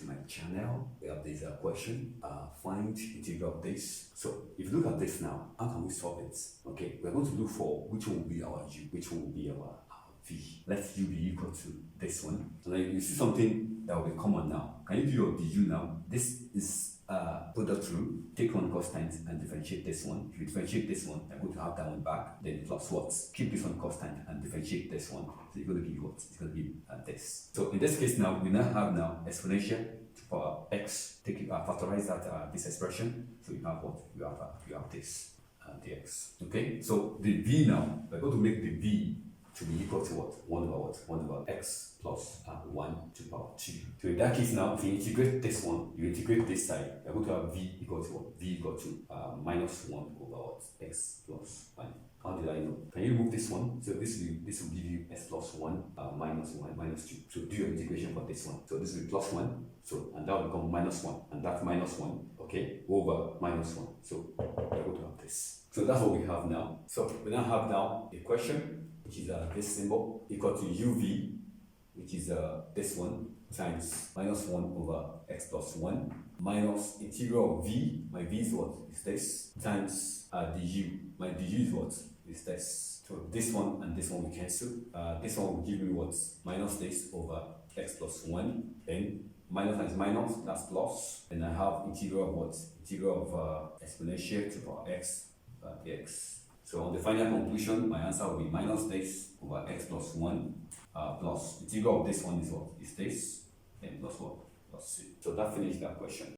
to my channel. We have this question, find integral of this. So if you look at this now, how can we solve it? Okay, we're going to look for which one will be our u, which one will be our v. Let u be equal to this one. So now you see something that will be common now. Can you do your du now? This is product rule. Take one constant and differentiate this one. If you differentiate this one, you're going to have that one back. Then plus what? Keep this one constant and differentiate this one. So you're going to give you what? It's going to be this. So in this case now, we now have exponential to power x. Take it, factorize that this expression. So you have what? You have this dx. Okay. So the v now, we're going to make the v to be equal to what? 1 over what? 1 over x plus 1 to the power 2. So in that case now, if you integrate this one, you integrate this side, you're going to have v equal to what? V equal to minus 1 over what? X plus 1. How did I know? Can you remove this one? So this will give you x plus 1 minus 1 minus 2. So do your integration for this one. So this will be plus 1. So and that will become minus 1. And that's minus 1. Okay? Over minus 1. So we're going to have this. So that's what we have now. So we now have now a question, which is this symbol equal to uv, which is this one, times minus 1 over x plus 1 minus integral of v. My v is what? Is this, times du. My du is what? Is this. So this one and this one will cancel. This one will give me what? Minus this over x plus 1. Then minus times minus, that's plus. And I have integral of what? Integral of exponential to power x dx. So on the final conclusion, my answer will be minus this over x plus 1 plus integral of this one is what? Is this, and plus what? Plus c. So that finished that question.